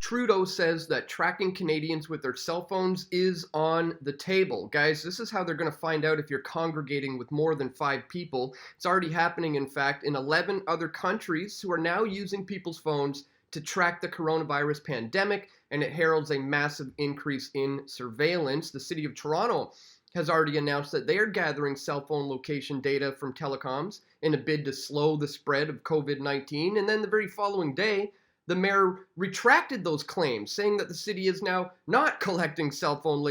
Trudeau says that tracking Canadians with their cell phones is on the table. Guys, this is how they're going to find out if you're congregating with more than 5 people. It's already happening, in fact, in 11 other countries who are now using people's phones to track the coronavirus pandemic, and it heralds a massive increase in surveillance. The city of Toronto has already announced that they are gathering cell phone location data from telecoms in a bid to slow the spread of COVID-19, and then the very following day, the mayor retracted those claims, saying that the city is now not collecting cell phone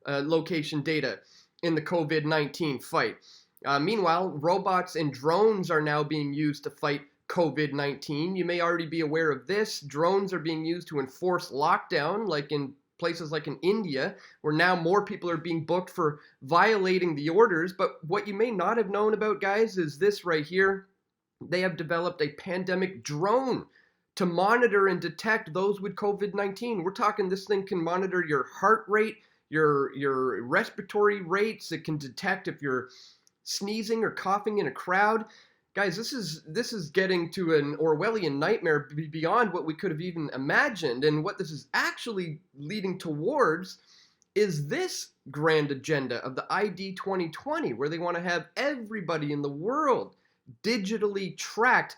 location data in the COVID-19 fight. Meanwhile, robots and drones are now being used to fight COVID-19. You may already be aware of this. Drones are being used to enforce lockdown, like in places like in India, where now more people are being booked for violating the orders. But what you may not have known about, guys, is this right here. They have developed a pandemic drone to monitor and detect those with COVID-19. We're talking this thing can monitor your heart rate, your respiratory rates. It can detect if you're sneezing or coughing in a crowd. Guys, this is getting to an Orwellian nightmare beyond what we could have even imagined. And what this is actually leading towards is this grand agenda of the ID 2020, where they want to have everybody in the world digitally tracked,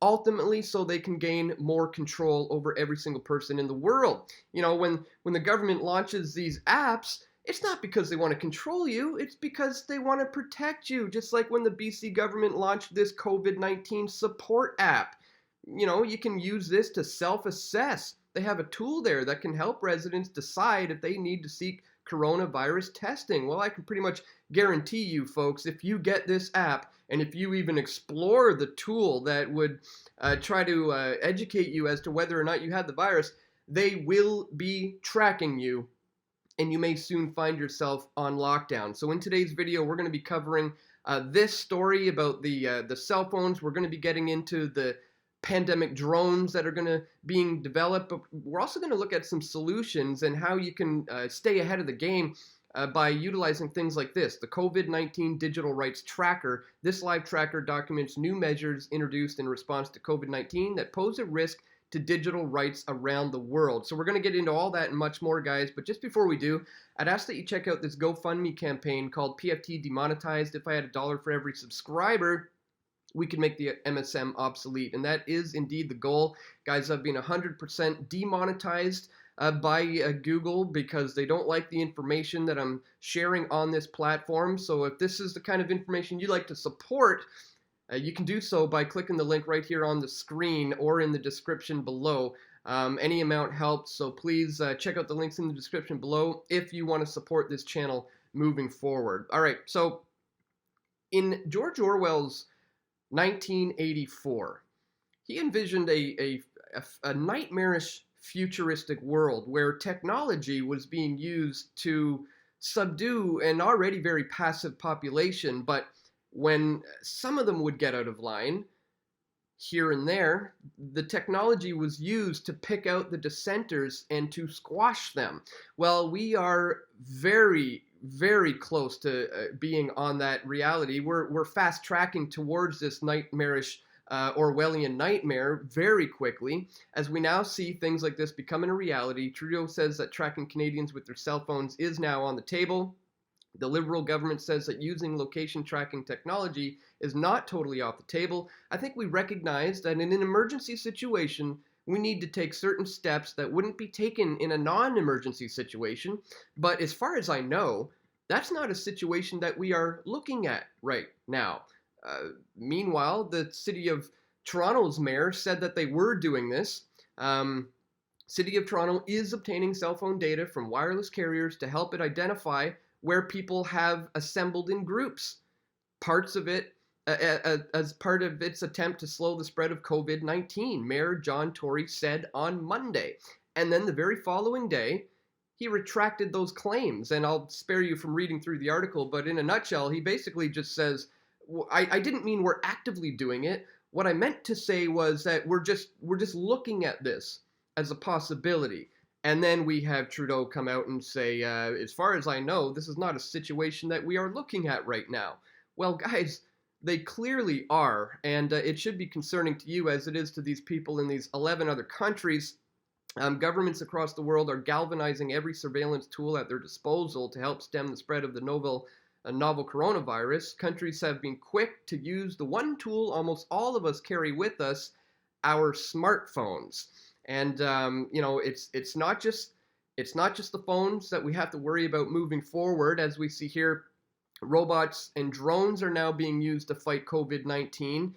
ultimately so they can gain more control over every single person in the world. You know, when the government launches these apps, it's not because they want to control you, it's because they want to protect you. Just like when the BC government launched this COVID-19 support app. You know, you can use this to self-assess. They have a tool there that can help residents decide if they need to seek coronavirus testing. Well, I can pretty much guarantee you, folks, if you get this app and if you even explore the tool that would try to educate you as to whether or not you had the virus, they will be tracking you, and you may soon find yourself on lockdown. So in today's video, we're going to be covering this story about the cell phones. We're going to be getting into the pandemic drones that are going to being developed, but we're also going to look at some solutions and how you can stay ahead of the game by utilizing things like this, the COVID-19 Digital Rights Tracker. This live tracker documents new measures introduced in response to COVID-19 that pose a risk to digital rights around the world. So we're going to get into all that and much more, guys. But just before we do, I'd ask that you check out this GoFundMe campaign called PFT Demonetized. If I had $1 for every subscriber, we could make the MSM obsolete. And that is indeed the goal. Guys, I've been 100% demonetized by Google because they don't like the information that I'm sharing on this platform. So if this is the kind of information you'd like to support, you can do so by clicking the link right here on the screen or in the description below. Any amount helps, so please check out the links in the description below if you want to support this channel moving forward. All right, so in George Orwell's 1984, he envisioned a nightmarish futuristic world where technology was being used to subdue an already very passive population, but when some of them would get out of line here and there, the technology was used to pick out the dissenters and to squash them. Well, we are very, very close to being on that reality. We're fast tracking towards this nightmarish Orwellian nightmare very quickly, as we now see things like this becoming a reality. Trudeau says that tracking Canadians with their cell phones is now on the table. The Liberal government says that using location tracking technology is not totally off the table. I think we recognize that in an emergency situation, we need to take certain steps that wouldn't be taken in a non-emergency situation. But as far as I know, that's not a situation that we are looking at right now. Meanwhile, the city of Toronto's mayor said that they were doing this. City of Toronto is obtaining cell phone data from wireless carriers to help it identify where people have assembled in groups. Parts of it, as part of its attempt to slow the spread of COVID-19, Mayor John Tory said on Monday. And then the very following day, he retracted those claims. And I'll spare you from reading through the article, but in a nutshell, he basically just says, I didn't mean we're actively doing it. What I meant to say was that we're just looking at this as a possibility. And then we have Trudeau come out and say, as far as I know, this is not a situation that we are looking at right now. Well, guys, they clearly are, and it should be concerning to you as it is to these people in these 11 other countries. Governments across the world are galvanizing every surveillance tool at their disposal to help stem the spread of the novel coronavirus. Countries have been quick to use the one tool almost all of us carry with us, our smartphones. And it's not just the phones that we have to worry about moving forward. As we see here, robots and drones are now being used to fight COVID-19.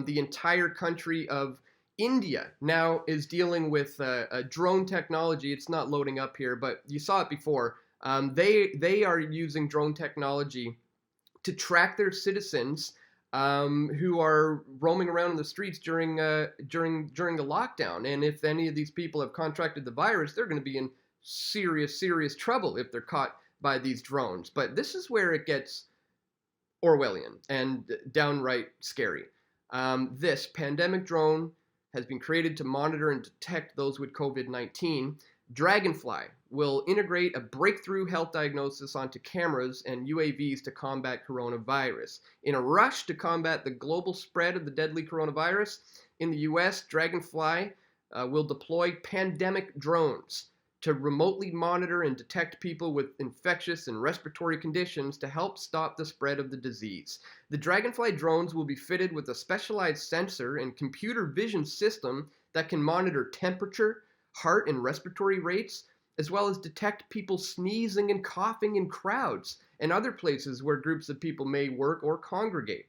The entire country of India now is dealing with a drone technology. It's not loading up here, but you saw it before. They are using drone technology to track their citizens who are roaming around in the streets during the lockdown. And if any of these people have contracted the virus, they're going to be in serious trouble if they're caught by these drones. But this is where it gets Orwellian and downright scary. This pandemic drone has been created to monitor and detect those with COVID-19. Dragonfly will integrate a breakthrough health diagnosis onto cameras and UAVs to combat coronavirus. In a rush to combat the global spread of the deadly coronavirus, in the US, Dragonfly will deploy pandemic drones to remotely monitor and detect people with infectious and respiratory conditions to help stop the spread of the disease. The Dragonfly drones will be fitted with a specialized sensor and computer vision system that can monitor temperature, heart and respiratory rates, as well as detect people sneezing and coughing in crowds and other places where groups of people may work or congregate.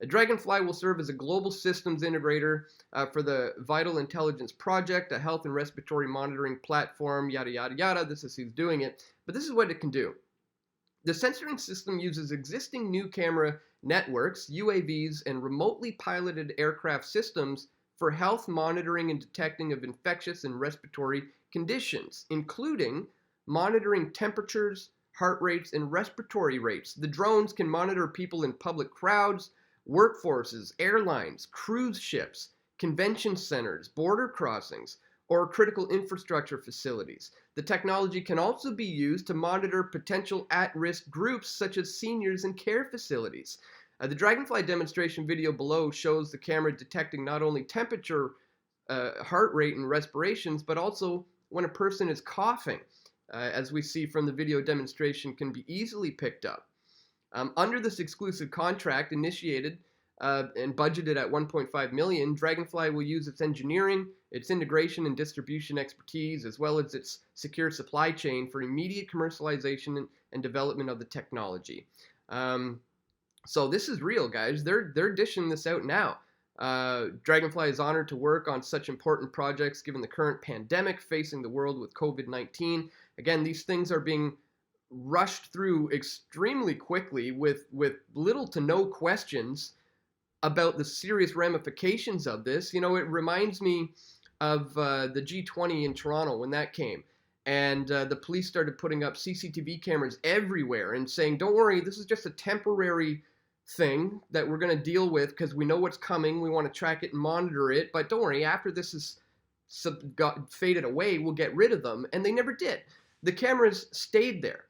Dragonfly will serve as a global systems integrator for the Vital Intelligence Project, a health and respiratory monitoring platform, yada, yada, yada. This is who's doing it. But this is what it can do. The sensoring system uses existing new camera networks, UAVs, and remotely piloted aircraft systems for health monitoring and detecting of infectious and respiratory conditions, including monitoring temperatures, heart rates, and respiratory rates. The drones can monitor people in public crowds, workforces, airlines, cruise ships, convention centers, border crossings, or critical infrastructure facilities. The technology can also be used to monitor potential at-risk groups such as seniors in care facilities. The Dragonfly demonstration video below shows the camera detecting not only temperature, heart rate, and respirations, but also when a person is coughing, as we see from the video demonstration, can be easily picked up. Under this exclusive contract initiated and budgeted at $1.5 million, Dragonfly will use its engineering, its integration and distribution expertise, as well as its secure supply chain for immediate commercialization and development of the technology. So this is real, guys. They're dishing this out now. Dragonfly is honored to work on such important projects given the current pandemic facing the world with COVID-19. Again, these things are being rushed through extremely quickly with little to no questions about the serious ramifications of this. You know, it reminds me of the G20 in Toronto when that came. And the police started putting up CCTV cameras everywhere and saying, don't worry, this is just a temporary thing that we're going to deal with because we know what's coming. We want to track it and monitor it. But don't worry, after this is faded away, we'll get rid of them. And they never did. The cameras stayed there.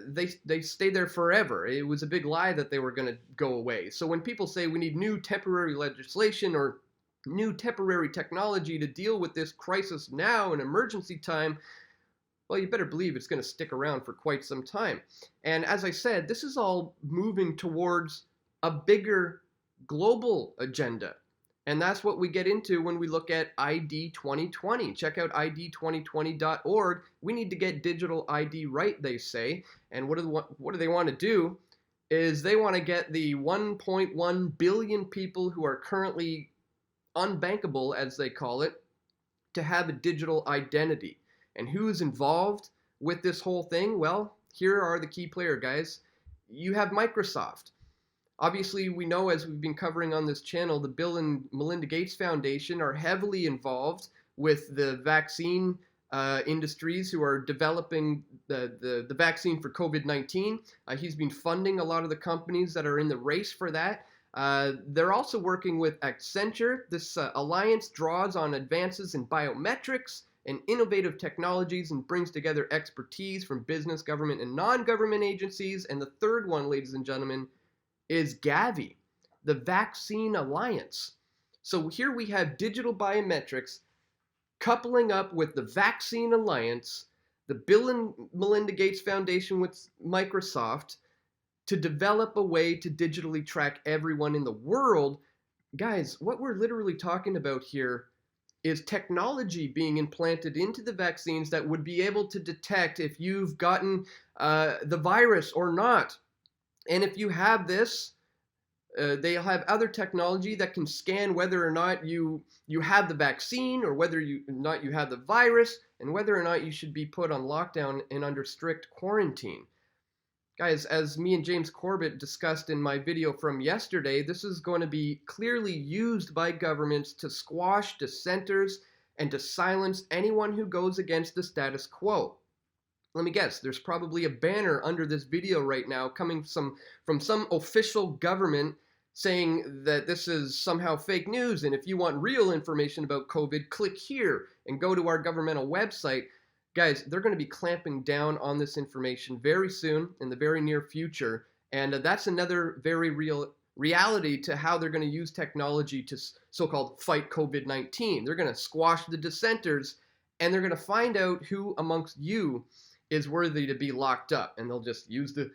They stayed there forever. It was a big lie that they were going to go away. So when people say we need new temporary legislation or new temporary technology to deal with this crisis now in emergency time, well, you better believe it's going to stick around for quite some time. And as I said, this is all moving towards a bigger global agenda. And that's what we get into when we look at ID 2020. Check out id2020.org. We need to get digital ID right, they say. And what do they want to do? Is they want to get the 1.1 billion people who are currently unbankable, as they call it, to have a digital identity. And who's involved with this whole thing? Well, here are the key players, guys. You have Microsoft. Obviously, we know, as we've been covering on this channel, the Bill and Melinda Gates Foundation are heavily involved with the vaccine industries who are developing the vaccine for COVID-19. He's been funding a lot of the companies that are in the race for that. They're also working with Accenture. This alliance draws on advances in biometrics and innovative technologies and brings together expertise from business, government, and non-government agencies. And the third one, ladies and gentlemen, is Gavi, the Vaccine Alliance. So here we have digital biometrics coupling up with the Vaccine Alliance, the Bill and Melinda Gates Foundation with Microsoft, to develop a way to digitally track everyone in the world. Guys, what we're literally talking about here is technology being implanted into the vaccines that would be able to detect if you've gotten the virus or not. And if you have this, they'll have other technology that can scan whether or not you have the vaccine, or whether or not you have the virus, and whether or not you should be put on lockdown and under strict quarantine. Guys, as me and James Corbett discussed in my video from yesterday, this is going to be clearly used by governments to squash dissenters and to silence anyone who goes against the status quo. Let me guess, there's probably a banner under this video right now coming from some official government saying that this is somehow fake news, and if you want real information about COVID, click here and go to our governmental website. Guys, they're going to be clamping down on this information very soon, in the very near future, and that's another very real reality to how they're going to use technology to so-called fight COVID-19. They're going to squash the dissenters, and they're going to find out who amongst you is worthy to be locked up, and they'll just use the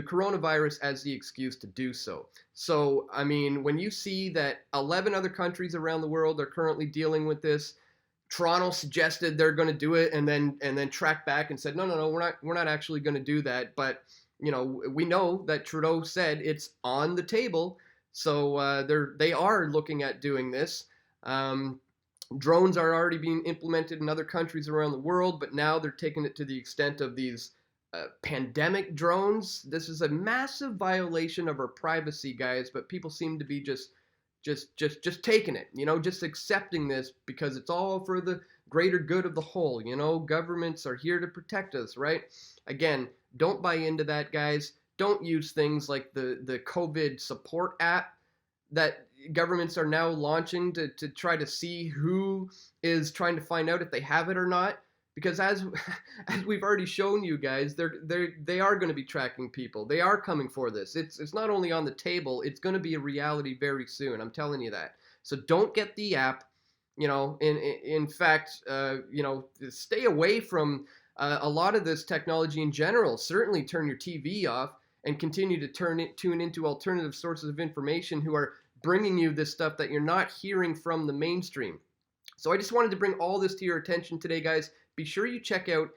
coronavirus as the excuse to do so. So, I mean, when you see that 11 other countries around the world are currently dealing with this, Toronto suggested they're going to do it, and then tracked back and said, no, we're not actually going to do that. But you know, we know that Trudeau said it's on the table, so they are looking at doing this. Drones are already being implemented in other countries around the world, but now they're taking it to the extent of these pandemic drones. This is a massive violation of our privacy, guys, but people seem to be just taking it, you know, just accepting this because it's all for the greater good of the whole. You know, governments are here to protect us, right? Again, don't buy into that, guys. Don't use things like the COVID support app that governments are now launching to try to see who is trying to find out if they have it or not. Because as we've already shown you guys, they are going to be tracking people. They are coming for this. It's not only on the table, it's going to be a reality very soon. I'm telling you that. So don't get the app. You know, in fact, you know, stay away from a lot of this technology in general. Certainly turn your TV off and continue to tune into alternative sources of information who are bringing you this stuff that you're not hearing from the mainstream. So I just wanted to bring all this to your attention today, guys. Be sure you check out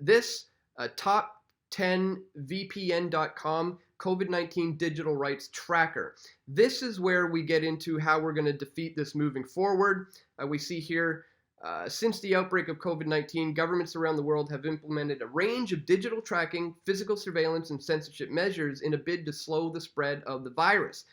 this top10vpn.com COVID-19 digital rights tracker. This is where we get into how we're going to defeat this moving forward. We see here, since the outbreak of COVID-19, governments around the world have implemented a range of digital tracking, physical surveillance, and censorship measures in a bid to slow the spread of the virus.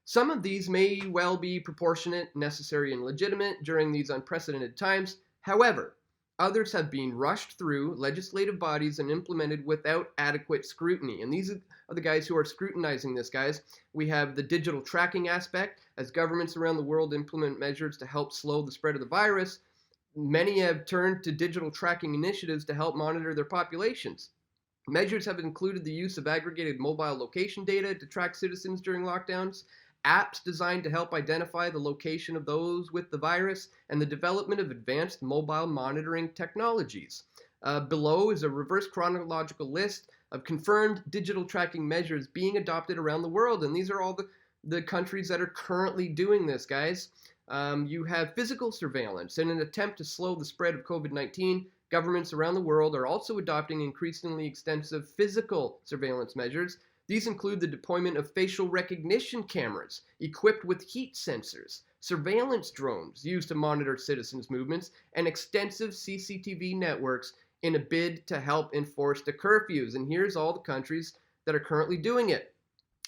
Some of these may well be proportionate, necessary, and legitimate during these unprecedented times. However, others have been rushed through legislative bodies and implemented without adequate scrutiny. And these are the guys who are scrutinizing this, guys. We have the digital tracking aspect. As governments around the world implement measures to help slow the spread of the virus, many have turned to digital tracking initiatives to help monitor their populations. Measures have included the use of aggregated mobile location data to track citizens during lockdowns, apps designed to help identify the location of those with the virus, and the development of advanced mobile monitoring technologies. Below is a reverse chronological list of confirmed digital tracking measures being adopted around the world, and these are all the countries that are currently doing this, guys. You have physical surveillance. In an attempt to slow the spread of COVID-19, governments around the world are also adopting increasingly extensive physical surveillance measures. These include the deployment of facial recognition cameras equipped with heat sensors, surveillance drones used to monitor citizens' movements, and extensive CCTV networks in a bid to help enforce the curfews. And here's all the countries that are currently doing it.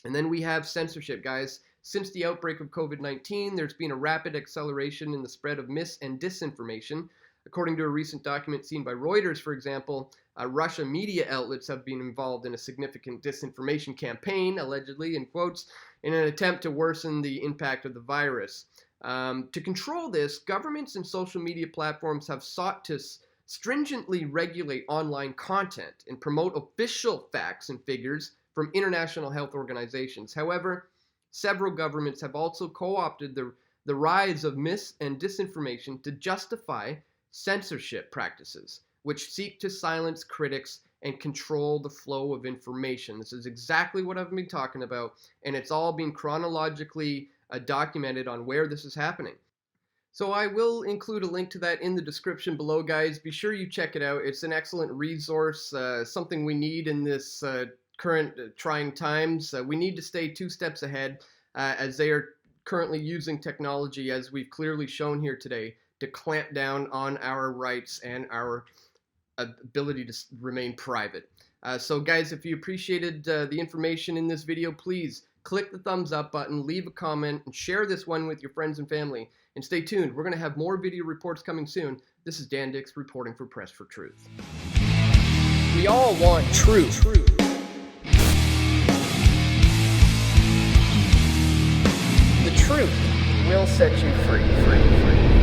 And then we have censorship, guys. Since the outbreak of COVID-19, there's been a rapid acceleration in the spread of mis- and disinformation. According to a recent document seen by Reuters, for example, Russia media outlets have been involved in a significant disinformation campaign, allegedly, in quotes, in an attempt to worsen the impact of the virus. To control this, governments and social media platforms have sought to stringently regulate online content and promote official facts and figures from international health organizations. However, several governments have also co-opted the the rise of mis and disinformation to justify censorship practices, which seek to silence critics and control the flow of information. This is exactly what I've been talking about, and it's all been chronologically documented on where this is happening. So I will include a link to that in the description below, guys. Be sure you check it out. It's an excellent resource, something we need in this current trying times. We need to stay 2 steps ahead as they are currently using technology, as we've clearly shown here today, to clamp down on our rights and our ability to remain private. So guys, if you appreciated the information in this video, please click the thumbs up button, leave a comment, and share this one with your friends and family. And stay tuned. We're going to have more video reports coming soon. This is Dan Dix reporting for Press for Truth. We all want truth. The truth will set you free.